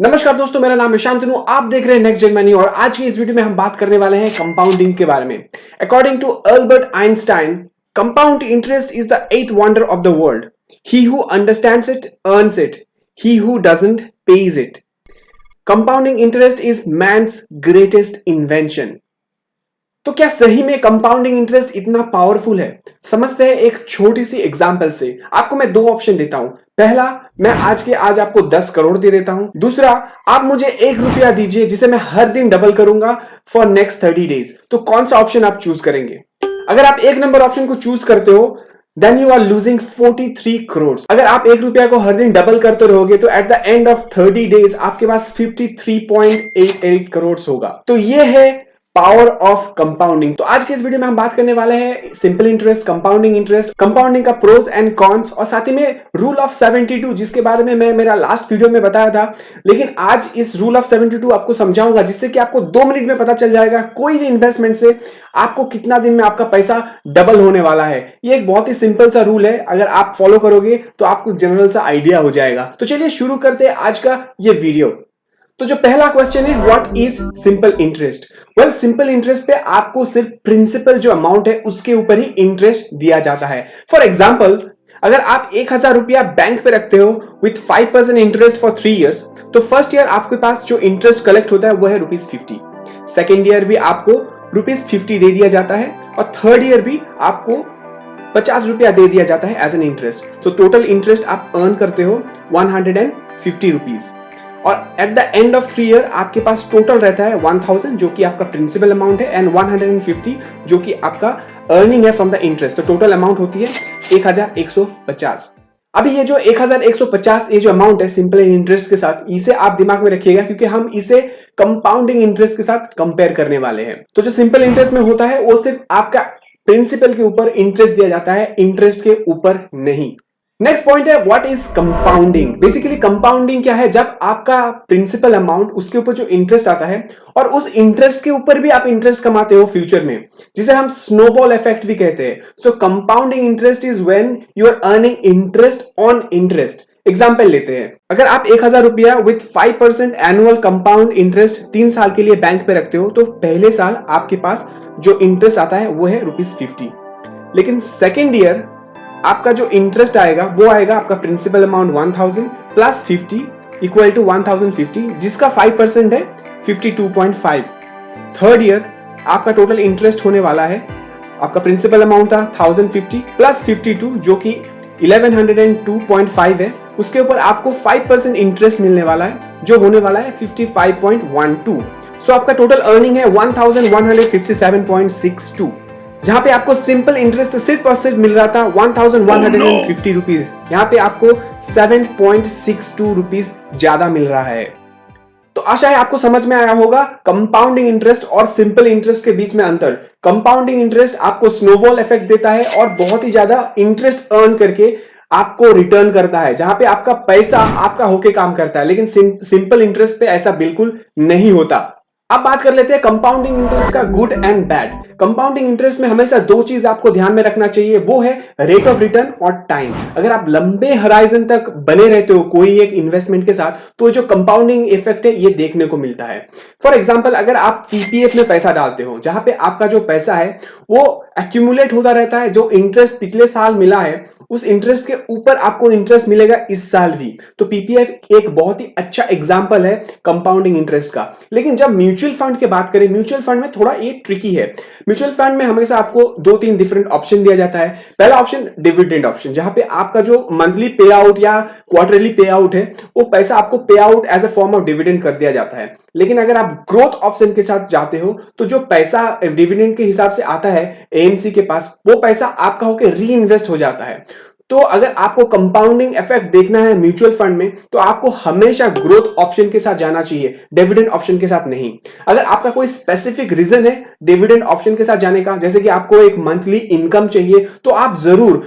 नमस्कार दोस्तों, मेरा नाम है शांतनु। आप देख रहे हैं नेक्स्ट जेन मनी और आज की इस वीडियो में हम बात करने वाले हैं कंपाउंडिंग के बारे में। According to Albert Einstein, compound interest is the eighth wonder of the world. He who understands it earns it, he who doesn't pays it. Compounding interest is man's greatest invention. तो क्या सही में compounding interest इतना powerful है? समझते हैं एक छोटी सी एग्जांपल से। आपको मैं दो ऑप्शन देता हूं। पहला, मैं आज आपको 10 करोड़ दे देता हूं। दूसरा, आप मुझे 1 रुपया दीजिए जिसे मैं हर दिन डबल करूंगा फॉर नेक्स्ट 30 डेज। तो कौन सा ऑप्शन आप चूज करेंगे? अगर आप 1 नंबर ऑप्शन को चूज करते हो then you are losing 43 crore. अगर आप 1 रुपया को हर दिन डबल करते रहोगे तो at the end of 30 days आपके पास 53.88 करोड़ होगा। तो ये है पावर ऑफ कंपाउंडिंग। तो आज के इस वीडियो में हम बात करने वाले हैं सिंपल इंटरेस्ट, कंपाउंडिंग का प्रोज एंड कॉन्स और साथ ही में रूल ऑफ 72 जिसके बारे में मैं मेरा लास्ट वीडियो में बताया था। लेकिन आज इस रूल ऑफ 72 आपको समझाऊंगा जिससे कि आपको 2 मिनट में पता चल जाएगा कोई भी इन्वेस्टमेंट से आपको कितना दिन में आपका पैसा डबल होने वाला है। ये एक बहुत ही सिंपल सा रूल है, अगर आप फॉलो करोगे तो आपको जनरल सा आइडिया हो जाएगा। तो चलिए शुरू करते हैं आज का ये वीडियो। तो जो पहला क्वेश्चन है, what is simple interest? Well, simple interest पे आपको सिर्फ प्रिंसिपल जो अमाउंट है उसके ऊपर ही इंटरेस्ट दिया जाता है। फॉर एग्जाम्पल, अगर आप 1000 रुपया बैंक पे रखते हो विथ 5% इंटरेस्ट फॉर 3 इयर्स, तो फर्स्ट ईयर आपके पास जो इंटरेस्ट कलेक्ट होता है वो है ₹50। सेकेंड ईयर भी आपको ₹50 दे दिया जाता है और थर्ड ईयर भी आपको 50 रुपया दे दिया जाता है एज एन इंटरेस्ट। तो टोटल इंटरेस्ट आप अर्न करते हो 150 रुपीज और at the end of 3 year आपके पास टोटल रहता है 1000 जो कि आपका प्रिंसिपल अमाउंट है एंड 150 जो कि आपका अर्निंग है फ्रॉम द इंटरेस्ट। तो टोटल अमाउंट होती है 1150। अभी ये जो 1150 ये जो अमाउंट है सिंपल इंटरेस्ट के साथ, इसे आप दिमाग में रखिएगा क्योंकि हम इसे कंपाउंडिंग इंटरेस्ट के साथ कंपेयर करने वाले हैं। तो जो सिंपल इंटरेस्ट में होता है वो सिर्फ आपका प्रिंसिपल के ऊपर इंटरेस्ट दिया जाता है, इंटरेस्ट के ऊपर नहीं। नेक्स्ट पॉइंट है what is compounding. Basically compounding क्या है? जब आपका प्रिंसिपल अमाउंट उसके ऊपर जो इंटरेस्ट आता है और उस इंटरेस्ट के ऊपर भी आप इंटरेस्ट कमाते हो फ्यूचर में, जिसे हम स्नोबॉल इफेक्ट भी कहते हैं। So compounding interest is when you are earning interest on interest. Example लेते हैं, अगर आप 1000 रुपया विथ 5% एनुअल कंपाउंड इंटरेस्ट 3 साल के लिए बैंक पे रखते हो तो पहले साल आपके पास जो इंटरेस्ट आता है वो है ₹50। लेकिन सेकेंड ईयर आपका जो इंटरेस्ट आएगा वो आएगा आपका principal amount 1000 plus 50 equal to 1050 जिसका 5% है 52.5। थर्ड ईयर आपका टोटल इंटरेस्ट होने वाला है, आपका प्रिंसिपल अमाउंट था 1050 प्लस 52 जो कि 1102.5 है, उसके ऊपर आपको 5% इंटरेस्ट मिलने वाला है जो होने वाला है 55.12। सो आपका टोटल अर्निंग है 1157.62, जहां पे आपको सिंपल इंटरेस्ट सिर्फ और सिर्फ मिल रहा था 1150 रुपीज, यहाँ पे आपको 7.62 रुपीज ज्यादा मिल रहा है। तो आशा है आपको समझ में आया होगा कंपाउंडिंग इंटरेस्ट और सिंपल इंटरेस्ट के बीच में अंतर। कंपाउंडिंग इंटरेस्ट आपको स्नोबॉल इफेक्ट देता है और बहुत ही ज्यादा इंटरेस्ट अर्न करके आपको रिटर्न करता है, जहां पे आपका पैसा आपका होके काम करता है। लेकिन सिंपल इंटरेस्ट पे ऐसा बिल्कुल नहीं होता। अब बात कर लेते हैं कंपाउंडिंग इंटरेस्ट का good and bad. Compounding interest में हमेशा 2 चीज आपको ध्यान में रखना चाहिए, वो है रेट ऑफ रिटर्न और टाइम। अगर आप लंबे हराइजन तक बने रहते हो कोई एक इन्वेस्टमेंट के साथ तो जो कंपाउंडिंग इफेक्ट है ये देखने को मिलता है। फॉर एग्जांपल, अगर आप पीपीएफ में पैसा डालते हो जहां पे आपका जो पैसा है वो एक्यूमुलेट होता रहता है, जो इंटरेस्ट पिछले साल मिला है उस इंटरेस्ट के ऊपर आपको इंटरेस्ट मिलेगा इस साल भी। तो पीपीएफ एक बहुत ही अच्छा एग्जांपल है कंपाउंडिंग इंटरेस्ट का। लेकिन जब म्यूचुअल फंड की बात करें, म्यूचुअल फंड में थोड़ा ये ट्रिकी है। म्यूचुअल फंड में हमेशा आपको 2-3 डिफरेंट ऑप्शन दिया जाता है। पहला ऑप्शन डिविडेंड ऑप्शन, जहां पे आपका जो मंथली पे आउट या क्वार्टरली पे आउट है वो पैसा आपको pay out as a form of dividend कर दिया जाता है। लेकिन अगर आप ग्रोथ ऑप्शन के साथ जाते हो तो जो पैसा डिविडेंड के हिसाब से आता है एएमसी के पास, वो पैसा आपका होकर री इन्वेस्ट हो जाता है। तो अगर आपको कंपाउंडिंग इफेक्ट देखना है म्यूचुअल फंड में तो आपको हमेशा ग्रोथ ऑप्शन के साथ जाना चाहिए, डिविडेंड ऑप्शन के साथ नहीं। अगर आपका कोई स्पेसिफिक रीजन है डिविडेंड ऑप्शन के साथ जाने का, जैसे कि आपको एक मंथली इनकम चाहिए, तो आप जरूर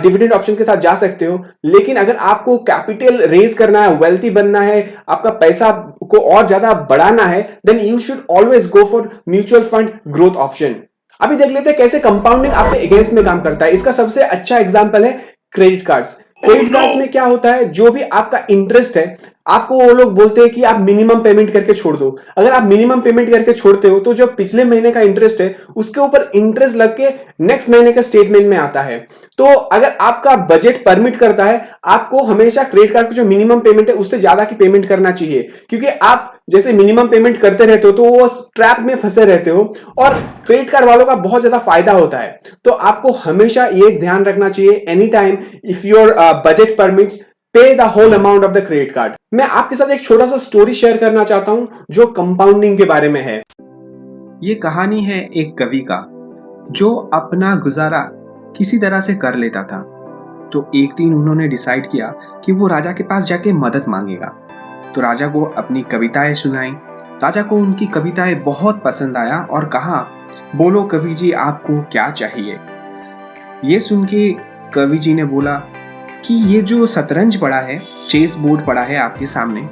डिविडेंड ऑप्शन के साथ जा सकते हो। लेकिन अगर आपको कैपिटल रेज करना है, वेल्थी बनना है, आपका पैसा को और ज्यादा बढ़ाना है, then you should always go for mutual fund growth option. अभी देख लेते हैं कैसे कंपाउंडिंग आपके अगेंस्ट में काम करता है। इसका सबसे अच्छा एग्जांपल है क्रेडिट कार्ड्स। क्रेडिट कार्ड्स में क्या होता है, जो भी आपका इंटरेस्ट है आपको वो लोग बोलते हैं कि आप मिनिमम पेमेंट करके छोड़ दो। अगर आप मिनिमम पेमेंट करके छोड़ते हो तो जो पिछले महीने का इंटरेस्ट है उसके ऊपर इंटरेस्ट लग के नेक्स्ट महीने के स्टेटमेंट में आता है। तो अगर आपका बजट परमिट करता है, आपको हमेशा क्रेडिट कार्ड का जो मिनिमम पेमेंट है उससे ज्यादा की पेमेंट करना चाहिए, क्योंकि आप जैसे मिनिमम पेमेंट करते रहते हो तो वो ट्रैप में फंसे रहते हो और क्रेडिट कार्ड वालों का बहुत ज्यादा फायदा होता है। तो आपको हमेशा ये ध्यान रखना चाहिए, any time if your budget permits, pay the whole amount of the credit card. मैं आपके साथ एक छोटा सा स्टोरी शेयर करना चाहता हूं जो कंपाउंडिंग के बारे में है। ये कहानी है एक कवि का जो अपना गुजारा किसी तरह से कर लेता था। तो एक दिन उन्होंने डिसाइड किया कि वो राजा के पास जाके मदद मांगेगा। तो राजा को अपनी कविताएं सुनाई। राजा को उनकी कविताएं बहुत पसंद आया और कहा, बोलो कवि जी आपको क्या चाहिए। ये सुन के कवि जी ने बोला कि ये जो शतरंज पड़ा है, चेस बोर्ड पड़ा है आपके सामने,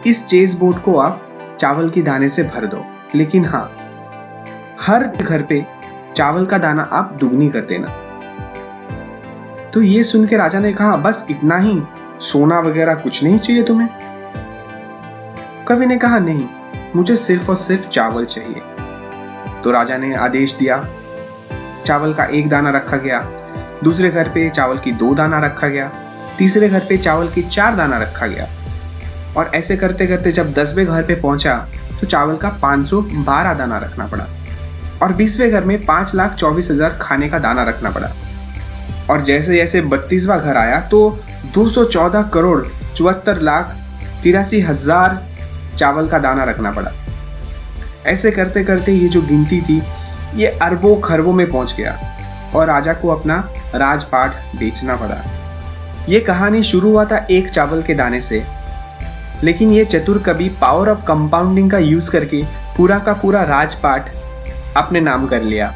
इस चेस बोर्ड को आप चावल के दाने से भर दो, लेकिन हाँ, हर घर पे चावल का दाना आप दुगनी कर देना। तो ये सुन के राजा ने कहा, बस इतना ही, सोना वगैरह कुछ नहीं चाहिए तुम्हें? कवि ने कहा, नहीं, मुझे सिर्फ और सिर्फ चावल चाहिए। तो राजा ने आदेश दिया, चावल का 1 दाना रखा गया, दूसरे घर पे चावल की 2 दाना रखा गया, तीसरे घर पे चावल की 4 दाना रखा गया। और ऐसे करते करते जब 10वें घर पे पहुंचा तो चावल का 512 दाना रखना पड़ा और 20वें घर में 5,24,000 खाने का दाना रखना पड़ा। और जैसे जैसे 32वां घर आया तो 214 करोड़ 74,83,000 चावल का दाना रखना पड़ा। ऐसे करते करते ये जो गिनती थी ये अरबों खरबों में पहुंच गया और राजा को अपना राजपाट बेचना पड़ा। ये कहानी शुरू हुआ था एक चावल के दाने से, लेकिन ये चतुर कवि पावर ऑफ कंपाउंडिंग का यूज करके पूरा का पूरा राजपाट अपने नाम कर लिया।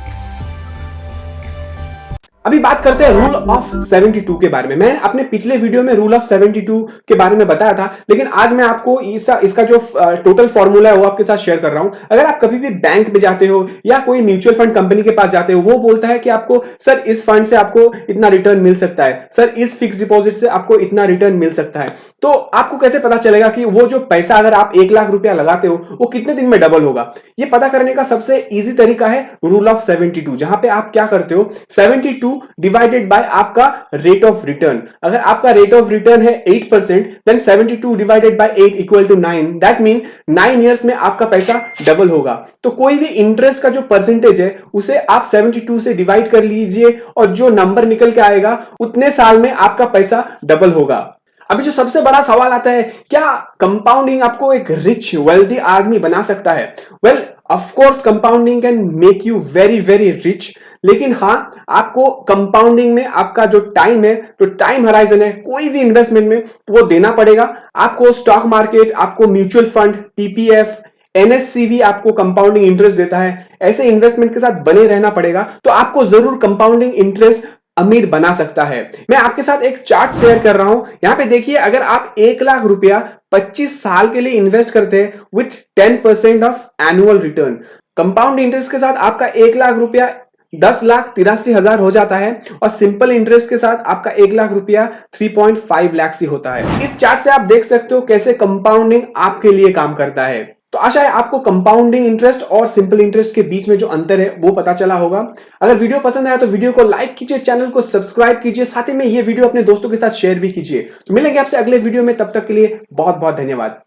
अभी बात करते हैं रूल ऑफ 72 के बारे में। मैं अपने पिछले वीडियो में रूल ऑफ 72 के बारे में बताया था, लेकिन आज मैं आपको इसका जो टोटल फॉर्मूला है वो आपके साथ शेयर कर रहा हूं। अगर आप कभी भी बैंक में जाते हो या कोई म्यूचुअल फंड कंपनी के पास जाते हो, वो बोलता है कि आपको सर इस फंड से आपको इतना रिटर्न मिल सकता है, सर इस फिक्स डिपॉजिट से आपको इतना रिटर्न मिल सकता है। तो आपको कैसे पता चलेगा कि वो जो पैसा अगर आप 1 लाख रुपया लगाते हो वो कितने दिन में डबल होगा? ये पता करने का सबसे इजी तरीका है रूल ऑफ 72, जहां पे आप क्या करते हो, 72 डिवाइडेड बाय आपका रेट ऑफ रिटर्न। अगर आपका रेट ऑफ रिटर्न है 8%, then 72 divided by 8 equal to 9। That mean 9 years में आपका पैसा डबल होगा। तो कोई भी इंटरेस्ट का जो परसेंटेज है उसे आप 72 से डिवाइड कर लीजिए और जो नंबर निकल के आएगा उतने साल में आपका पैसा डबल होगा। अभी जो सबसे बड़ा सवाल आता है, क्या कंपाउंडिंग आपको एक रिच वेल्दी आदमी बना सकता है? Well, of course compounding can make you very very rich, लेकिन हाँ, आपको कंपाउंडिंग में आपका जो टाइम है, जो टाइम हराइजन है कोई भी इन्वेस्टमेंट में, वो देना पड़ेगा। आपको स्टॉक मार्केट, आपको म्यूचुअल फंड, पीपीएफ, एनएससीवी आपको कंपाउंडिंग इंटरेस्ट देता है। ऐसे इन्वेस्टमेंट के साथ बने रहना पड़ेगा, तो आपको जरूर कंपाउंडिंग इंटरेस्ट अमीर बना सकता है। मैं आपके साथ एक चार्ट शेयर कर रहा हूं, यहां पे देखिए, अगर आप 1 लाख रुपया 25 साल के लिए इन्वेस्ट करते हैं with 10% of annual return, compound interest के साथ आपका 1 लाख रुपया 10,83,000 हो जाता है और सिंपल इंटरेस्ट के साथ आपका 1 लाख रुपया 3.5 लाख ही होता है। इस चार्ट से आप देख सकते हो कैसे कंपाउंडिंग आपके लिए काम करता है। तो आशा है आपको कंपाउंडिंग इंटरेस्ट और सिंपल इंटरेस्ट के बीच में जो अंतर है वो पता चला होगा। अगर वीडियो पसंद आया तो वीडियो को लाइक कीजिए, चैनल को सब्सक्राइब कीजिए, साथ ही में ये वीडियो अपने दोस्तों के साथ शेयर भी कीजिए। तो मिलेंगे आपसे अगले वीडियो में, तब तक के लिए बहुत बहुत धन्यवाद।